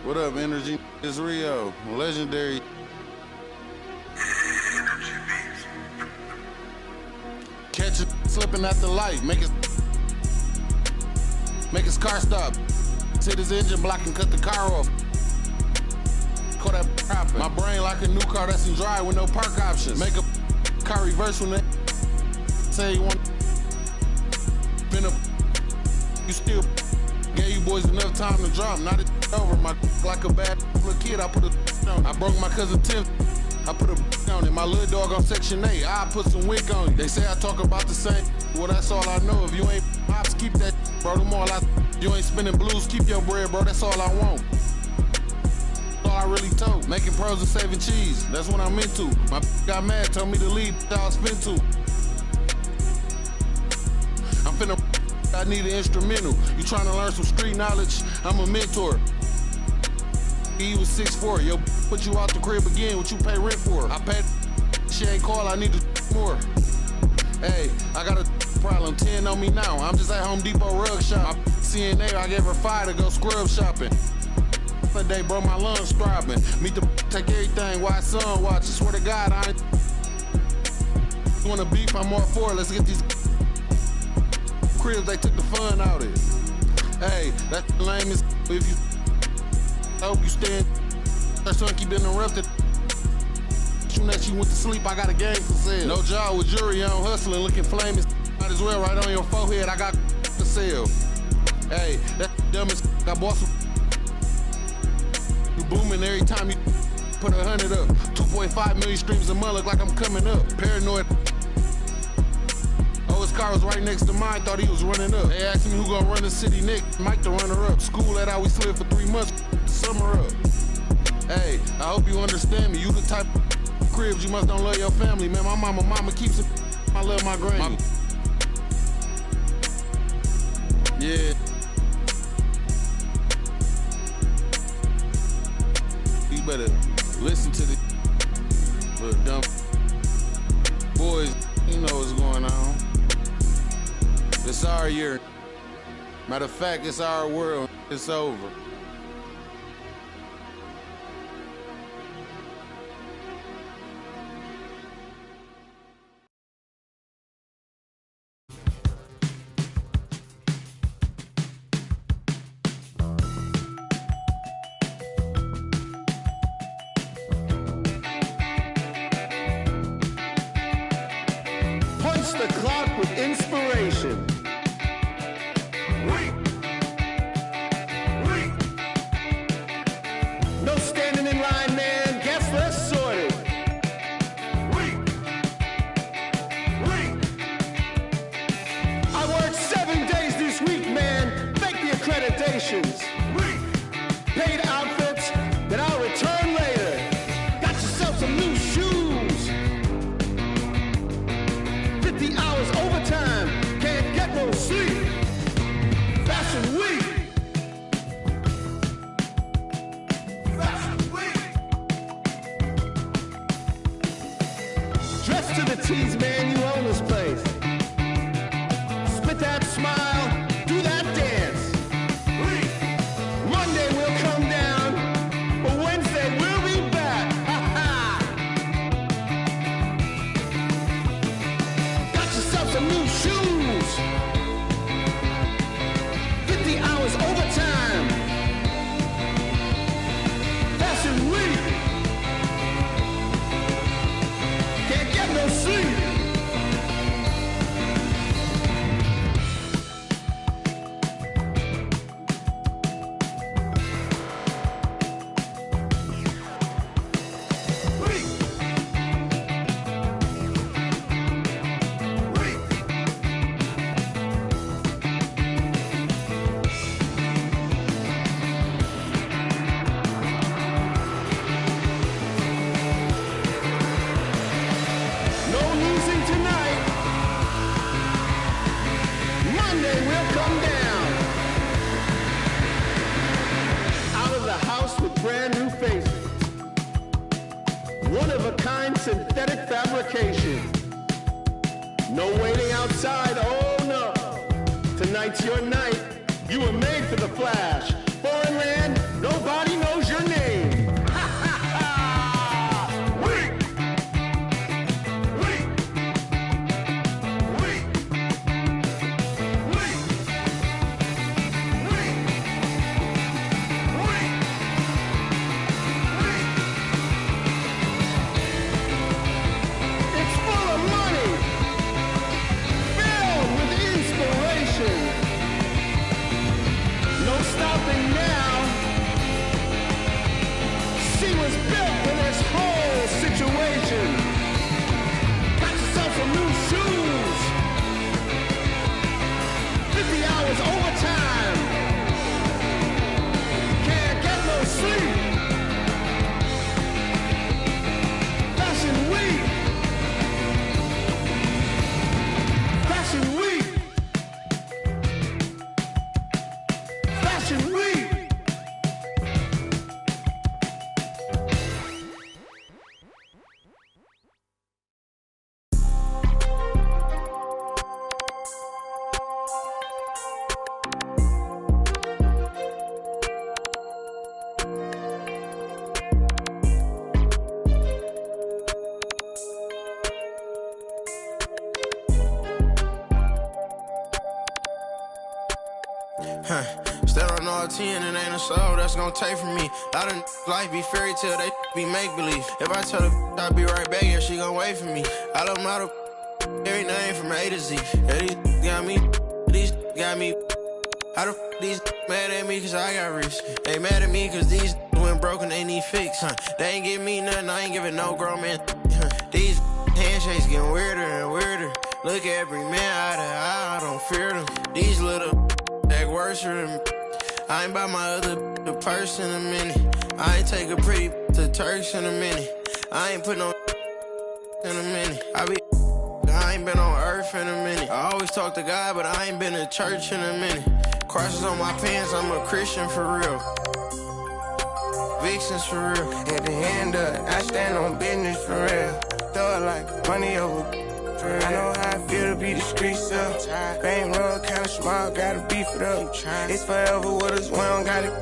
What up, Energy? It's Rio, legendary. Catch it slipping at the light, make his car stop. Hit his engine block and cut the car off. Call that poppin'. My brain like a new car that's in drive with no park options. Make a car reverse when they say you want. Been up, you still gave you boys enough time to drop. Now it's over. My like a bad little kid, I put a on it. I broke my cousin Tim. I put a on it. My little dog on Section 8. I put some wick on it. They say I talk about the same. Well, that's all I know. If you ain't pops, keep that, bro. Them all I. You ain't spinning blues, keep your bread, bro. That's all I want. That's all I really told. Making pros and saving cheese. That's what I'm into. My got mad, told me to leave. I was spin to. I'm finna. I need an instrumental. You trying to learn some street knowledge? I'm a mentor. He was 6'4". Yo, put you out the crib again. What you pay rent for? I paid. She ain't call. I need to more. Hey, I got a problem. 10 on me now. I'm just at Home Depot rug shop. My CNA, I gave her 5 to go scrub shopping. One day, bro, my lungs throbbing. Meet the take everything while son watches. Swear to God, I ain't. You wanna beef? I'm all for it. Let's get these cribs. They took the fun out of it. Hey, that's the lamest. If you, I hope you stand. Her son keep interrupted. Soon as she went to sleep, I got a game for sale. No job with jury on hustling, looking flaming. Might as well right on your forehead. I got for sale. Hey, that dumbest. I bought some. You booming every time you put 100 up. 2.5 million streams a month, look like I'm coming up. Paranoid. Oh, his car was right next to mine, thought he was running up. They asked me who gonna run the city next. Mike the runner up. School that I we slid for 3 months. Summer up. Hey, I hope you understand me. You the type of cribs you must don't love your family, man. My mama keeps it. I love my granny. Yeah. You better listen to the little dumb boys. You know what's going on. It's our year. Matter of fact, it's our world. It's over. The clock with inspiration. No standing in line, man. Guess less sorted. I worked 7 days this week, man. Fake the accreditations. Paid outfits that I'll return later. Got yourself some new shoes. 50 hours overtime, can't get no sleep. Fashion week. Fashion week. Dress to the tees, man, you own this place. Spit that smile, do that dance. Monday we'll come down, but Wednesday we'll be back. Ha ha. Some new shoes. 50 hours overtime. Fashion week. Can't get no sleep. one-of-a-kind synthetic fabrication. No waiting outside, oh no. Tonight's your night. You were made for the flash. Foreign land, nobody knows your name. Ha ha ha! Weak! Weak! Weak! Weak! Weak! Weak! Weak! It's full of money, filled with inspiration. No stopping now. She was built for this whole situation. Got yourself some new shoes. 50 hours overtime. Can't get no sleep. Fashion week. Fashion week. Fashion week. Stand on all 10 and ain't a soul that's gonna take from me. Lot of life be fairy tale, they be make believe. If I tell her I'll be right back, yeah, she gon' wait for me. I love model every name from A to Z. Yeah, these got me, these got me. How the these mad at me cause I got rich? They mad at me cause these went broken, they need fix. They ain't give me nothing, I ain't giving no grown man. These handshakes getting weirder and weirder. Look at every man eye to eye, I don't fear them. These little act worse than me. I ain't buy my other purse in a minute. I ain't take a pretty to Turks in a minute. I ain't put no in a minute. I ain't been on earth in a minute. I always talk to God, but I ain't been to church in a minute. Crosses on my pants, I'm a Christian for real. Vixens for real. At the end of it, I stand on business for real. Throw it like money over. I know how I feel to be the street stuff. Bankroll kinda small, gotta beef it up. It's forever with us, we don't got it.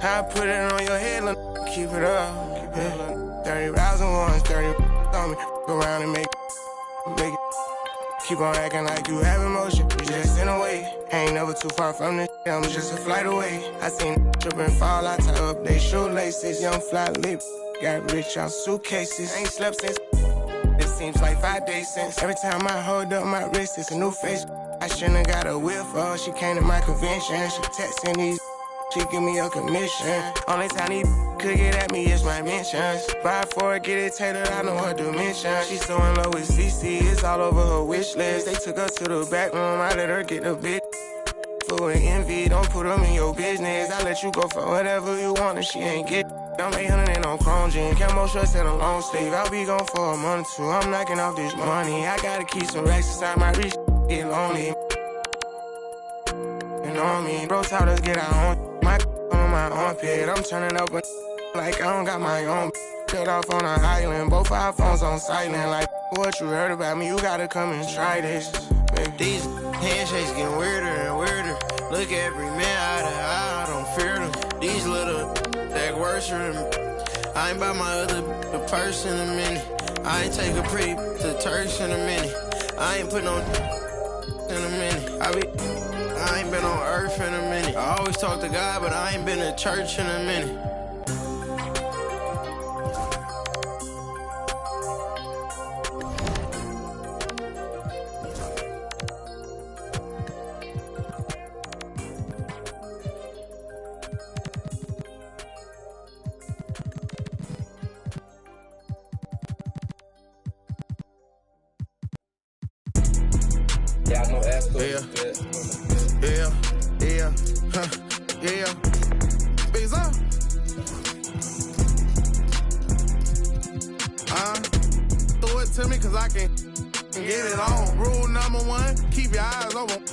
I put it on your head, keep it up. 30,000 ones, 30 on me. Go around and make it. Keep on acting like you have emotion. You just in a way. Ain't never too far from this. I'm just a flight away. I seen trip and fall, I tie up they shoelaces. Young fly lip, got rich out suitcases. Ain't slept since. It seems like 5 days since. Every time I hold up my wrist, it's a new face. I shouldn't have got a whip for her. She came to my convention. She texting these. She give me a commission. Only time these could get at me is my mentions. Buy for it, get it tailored, I know her dimension. She's so in love with CC, it's all over her wish list. They took her to the back room, I let her get the big. Full of envy, don't put them in your business. I let you go for whatever you want and she ain't get. I'm 800 and on chrome jean, camo shorts and a long sleeve. I'll be gone for a month or two, I'm knocking off this money. I gotta keep some racks inside my reach, get lonely. You know what I mean? Bro taught us get our own. My on my armpit, I'm turning up like I don't got my own. Cut off on an island, both our phones on silent. Like what you heard about me, you gotta come and try this. Baby. These handshakes getting weirder and weirder. Look at every man eye to eye, I don't fear them. These little act worse than me. I ain't buy my other purse in a minute. I ain't take a pretty to Turks in a minute. I ain't put no in a minute. I ain't been on earth in a minute. I always talk to God, but I ain't been to church in a minute. Yeah, huh, yeah. Big Zone. Throw it to me cause I can get it on. Rule number 1, keep your eyes open.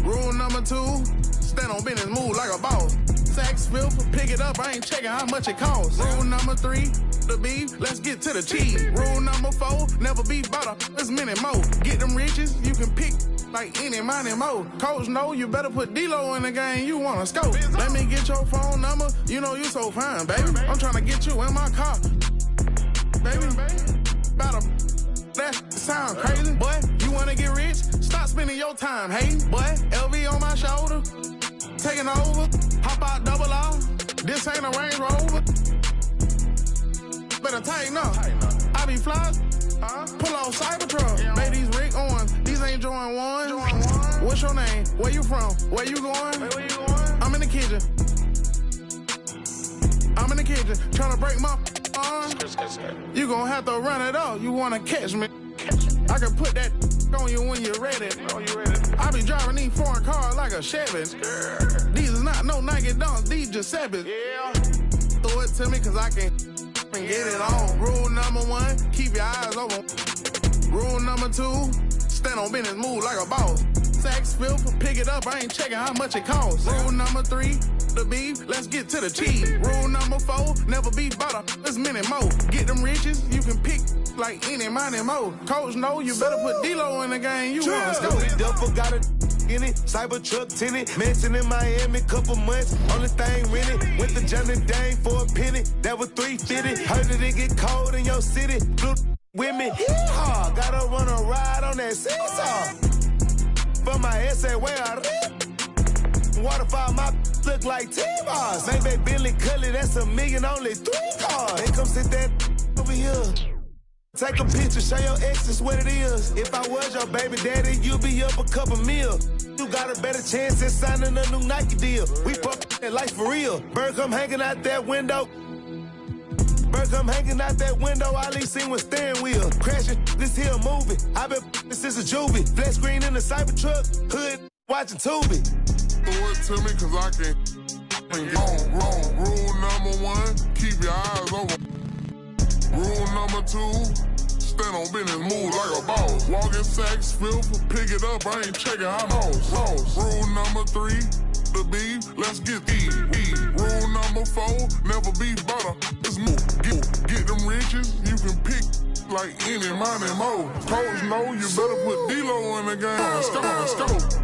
Rule number 2, stand on business, move like a boss. Sax filth, pick it up, I ain't checking how much it costs. Rule number 3, the beef, let's get to the cheese. Rule number 4, never be butter, there's many more. Get them riches, you can pick like any, money, more. Coach, know you better put D-Lo in the game, you wanna scope. Let me get your phone number, you know you so fine, baby. I'm trying to get you in my car, baby. That sound crazy, boy. You wanna get rich? Stop spending your time hating, boy. LV on my shoulder, taking over. Hop out double R. This ain't a Range Rover. Better tighten up. I be fly. Pull off Cybertruck. Made these Rick Owens. These ain't Jordan 1. What's your name? Where you from? Where you going? I'm in the kitchen. Trying to break my arm. You gon' have to run it up. You wanna catch me? I can put that on you when you're ready. I be driving these foreign cars like a Chevy. These is not no Nike Dunks, these Giuseppe's. Throw it to me cause I can get it on. Rule number 1, keep your eyes open. Rule number 2, stand on business, move like a boss. Sacks, filth, pick it up, I ain't checking how much it costs. Rule number 3, the beef, let's get to the cheese. Rule number 4, never be butter, there's many more. Get them riches, you can pick like any, money, more. Coach, know you better put D-Lo in the game, you wanna score. Duffel got a in it, Cybertruck tinted, mansion in Miami, couple months, only thing rented. Went to Johnny Dang for a penny, that was 350. Heard that it get cold in your city, flew with me. Yeehaw, gotta run a ride on that seesaw. For my essay, where I rip. Waterfall, my look like T-Bars. Maybe Billy Cully, that's $1 million, only 3 cars. They come sit that over here. Take a picture, show your exes what it is. If I was your baby daddy, you'd be up a couple mil. You got a better chance at signing a new Nike deal. We fuck that life for real. Bird come hanging out that window. All he seen was steering wheel. Crashing this here movie. I been since a juvie. Flat screen in the Cybertruck. Hood watching Tubi. Throw it to me cause I can wrong. Rule number 1, keep your eyes open. Rule number 2, stand on business, move like a boss. Walking sacks, filth, pick it up, I ain't checking how lost. Rule number 3, the beef, let's get eat. Rule number 4, never be butter, let's move. Get them riches, you can pick like any, money, more. Coach, know you better put D-Lo in the game. Let's go.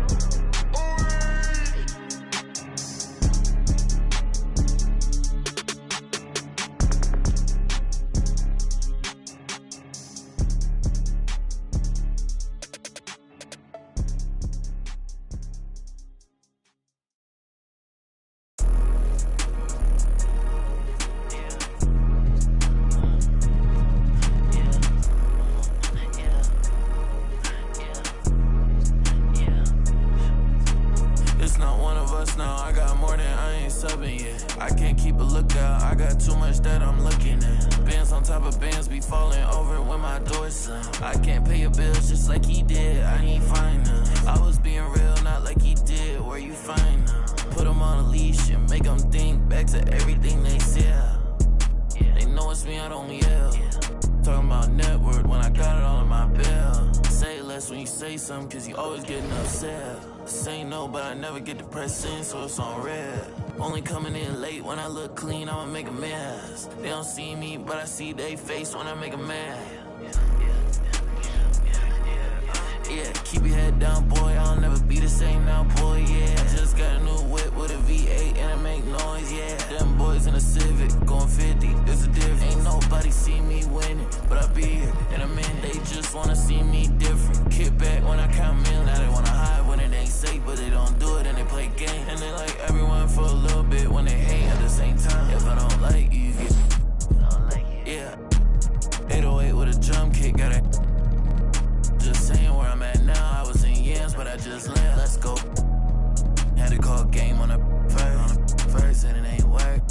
Cause you always getting upset. Say no, but I never get depressed in, so it's on red. Only coming in late when I look clean, I'ma make a mess. They don't see me, but I see they face when I make a mess. Yeah, keep your head down, boy. I'll never be the same now, boy. Yeah, just got a new whip with a V8 and it make noise. Yeah, them boys in a Civic going 50. There's a difference. Ain't nobody see me winning, but I'll be here in a minute. They just wanna see me different. Kick back when I come in. Now they wanna hide when it ain't safe, but they don't do it and they play games. And they like everyone for a little bit when they hate at the same time. If I don't like you, you get yeah. 808 with a drum kick, got it. Just saying where I'm at now. I was in Yams, but I just left. Let's go. Had to call game on the first, and it ain't work.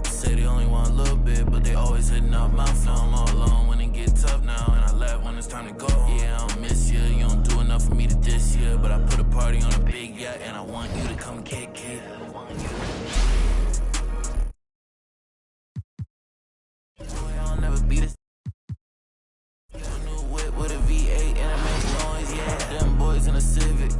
Say they only want a little bit, but they always hitting up my phone. I'm all alone when it get tough now, and I left when it's time to go. Yeah, I don't miss you. You don't do enough for me to diss you, but I put a party on a big yacht, and I want you to come kick it. Boy, I'll never be this. With a V8 and it make noise, yeah. Them boys in a Civic.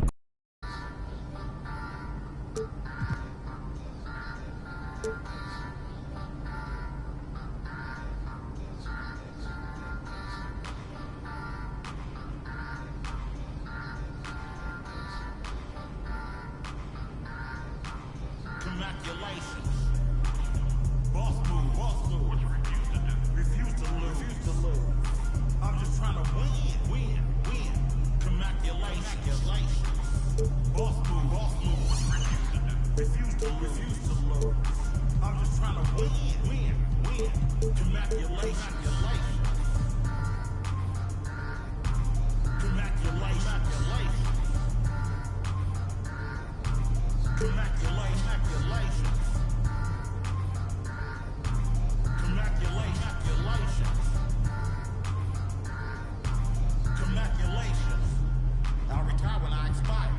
I'll retire when I expire.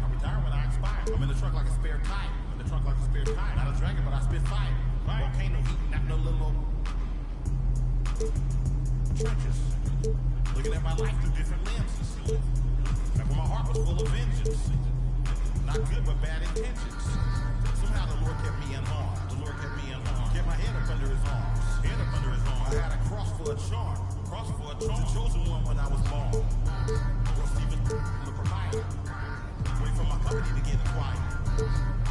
I'm in the truck like a spare tire. Not a dragon, but I spit fire. Volcano heat, not no little trenches. Looking at my life through different lenses. Like when my heart was full of vengeance. Not good, but bad intentions. Somehow the Lord kept me unharmed. Kept my head up under his arms. I had a cross for a charm. The chosen one when I was born. Or Stephen, the provider. Wait for my company to get acquired.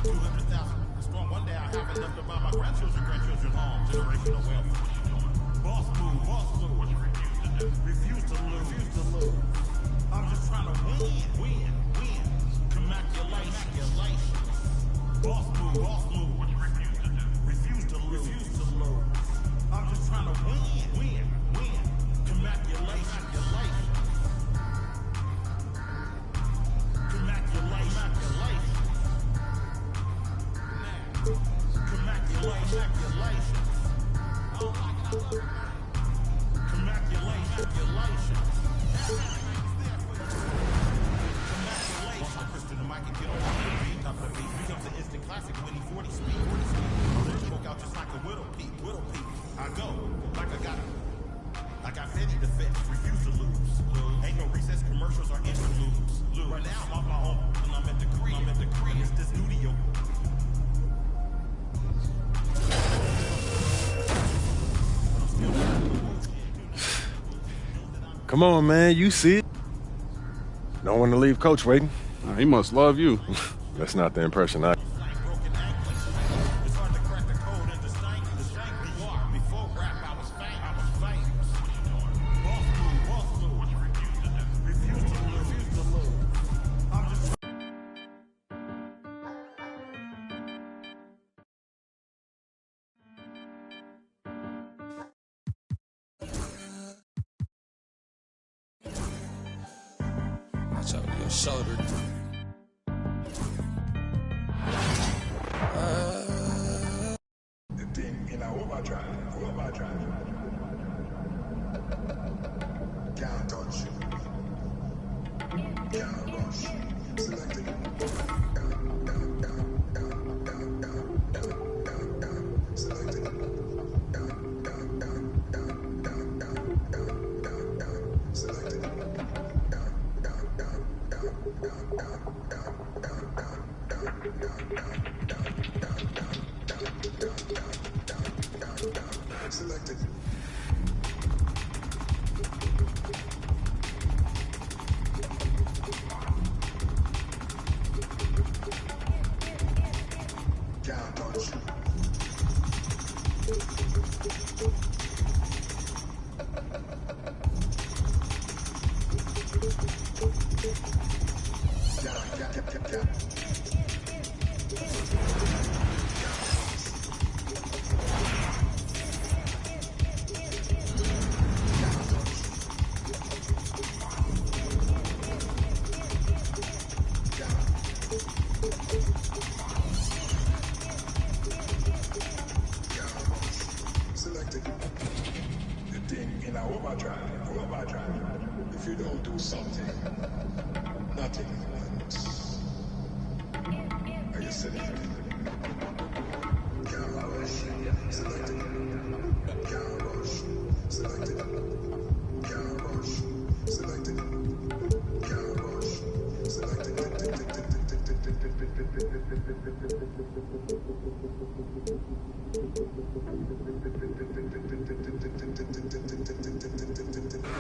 200,000 strong. One day I'll have enough to buy my grandchildren home. Generational wealth. Boss move. Refuse to lose. I'm just trying to win. Commaculation. Boss move. Refuse to lose. I'm just trying to win. Commaculation. I go like I fed the fetch, refuse to lose. Ain't no recess commercials or interludes. Right now I'm off my own and I'm at the crib. It's the studio. Come on, man. You see it. Don't want to leave Coach waiting. He must love you. That's not the impression I... Watch out with your shoulder. The thing in our overdrive. Can't touch you. Can't rush. Select it. Select it. Select it. Selected. Can't touch. Selected. The thing in our overdrive. If you don't do something, nothing happens. Are you sitting here? Can't rush. Selected. Can't rush. Selected. Can't rush. Selected. Can't rush. Selected.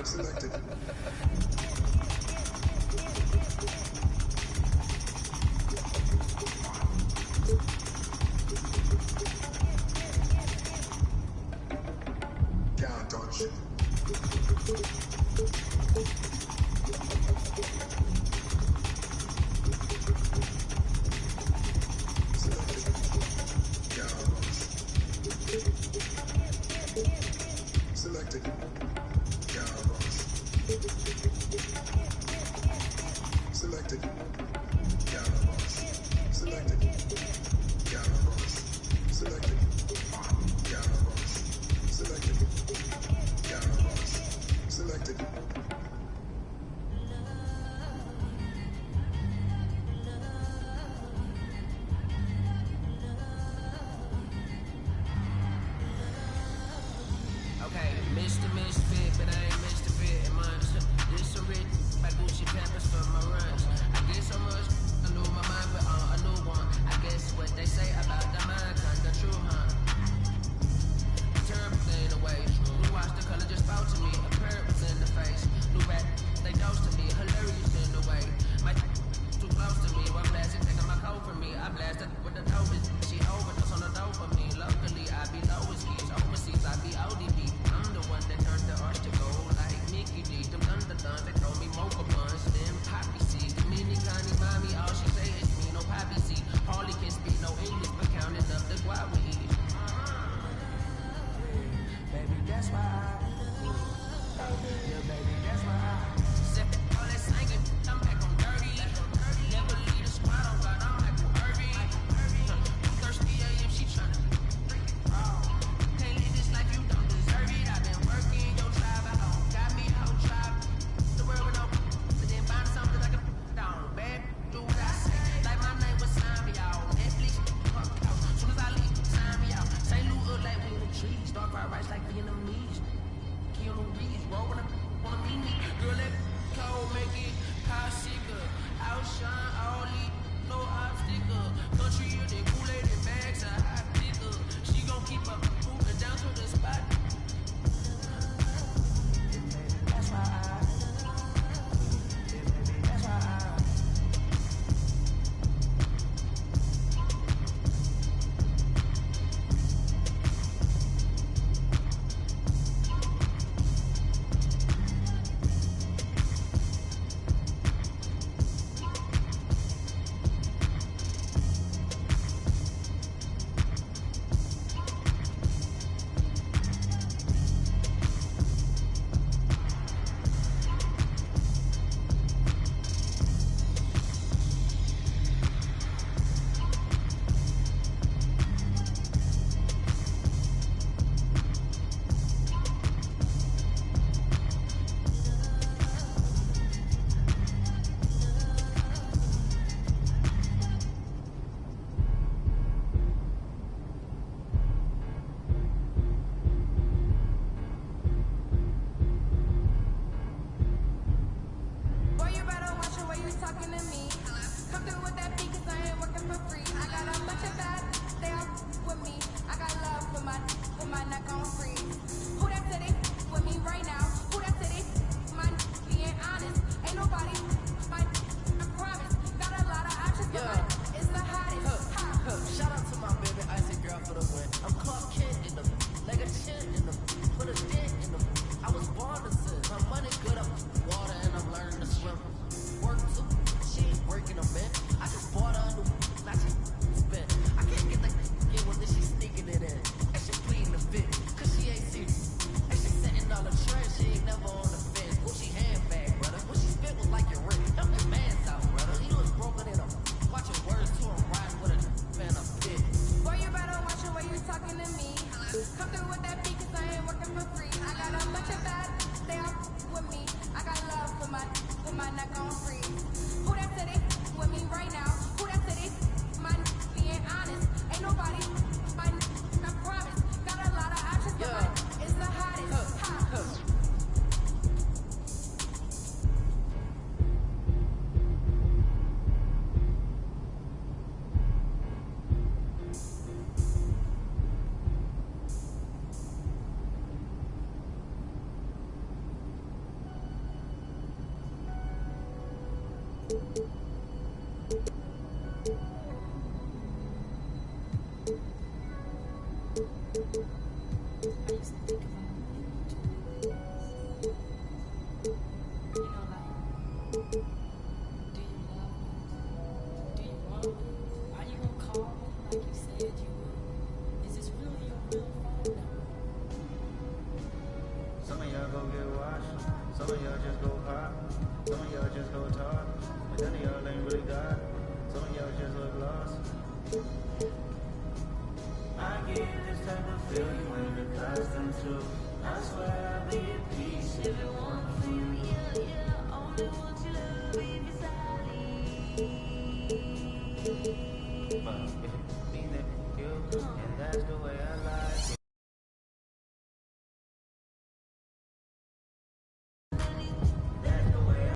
Selected. Can't touch. Selected. Can't rush. Selected. Garage. Selected. Garage. Selected. Garage. Selected. Garage. Selected. Garage. Selected. Okay, Mr. Misfit, but I ain't Mr. Fit in months. This a rich by Gucci Pampers for my runs. I get so much, I lose my mind, but on a new one. I guess what they say about the mind, kinda true, huh? Turn everything away. Blue watch the color just spoke to me. A bird was in the face. Blue rat, they dose to me. Hilarious in the way. My too close to me. One blasted, taking my coat from me. I blasted with the dope. She overdose on the dope for me. Locally, I be lowest keys. Overseas, I be ODB. I'm the one that turned the arch to gold like Mickey D. Them thunderdons, they throw me mocha buns. Them poppy seeds. The mini Connie mommy, all she say is me. No poppy seed. Hardly can speak no English, but counting up the guap we eat. Baby, that's why yeah, baby, that's why Sip all that singing, I'm back on dirty. Never leave the squad on God, I'm like Irving. I'm thirsty AF, she tryna can't live this life, you don't deserve it. I've been working your tribe, got me out tribe. The world with no but then find something I can down. Bad, do what I say. Like my name was sign me out. Netflix, fuck out. Soon as I leave, sign me out. St. Louis like we in the trees. Dark fried rice like Vietnamese. Keanu Reeves, rolling up, wanna meet me. Girl, that cold make it hot sicker. Outshine all these, no obstacle. Country of the Kool-Aid and bags are hot thicker. She gon' keep up, moving down to the spot. That's why that's why Boy, you better watch the way you talking to me. Come through with that beat, cause I ain't working for free. I got a bunch of bad, they all with me. I got love for my neck on free. Who that said they with me right now? Who that said they my being honest? Ain't nobody my I promise. Got a lot of options, but my it's the hottest. Shout out to my baby icy girl for the win. I'm Clark Kent in them, like a chin in them, put a dent in them. I was born to sin. My money good up water and I'm learning to swim. Work too, she ain't working a bit. I just bought her a new, now she spent. I can't get the get with this, she sneaking it in. And she pleading the fit, cause she ain't serious. And she setting all the trends, she ain't never on the fence. Gucci handbag, brother. What she spit was like your ring. Help that man's out, brother. He was broken in a watching words to him, riding with a man a fit. Boy, you better watch the way you talking to me. Come through with that beat, cause I ain't working for free. I got a bunch of bad, they all with me. I got love for my neck on free. Who that said they with me right now? Who that said they my being honest? Ain't nobody my I promise. Got a lot of options, but my it's the hottest. Hot. Some of y'all go get washed. Some of y'all just go pop. Some of y'all just go talk. But none of y'all ain't really got.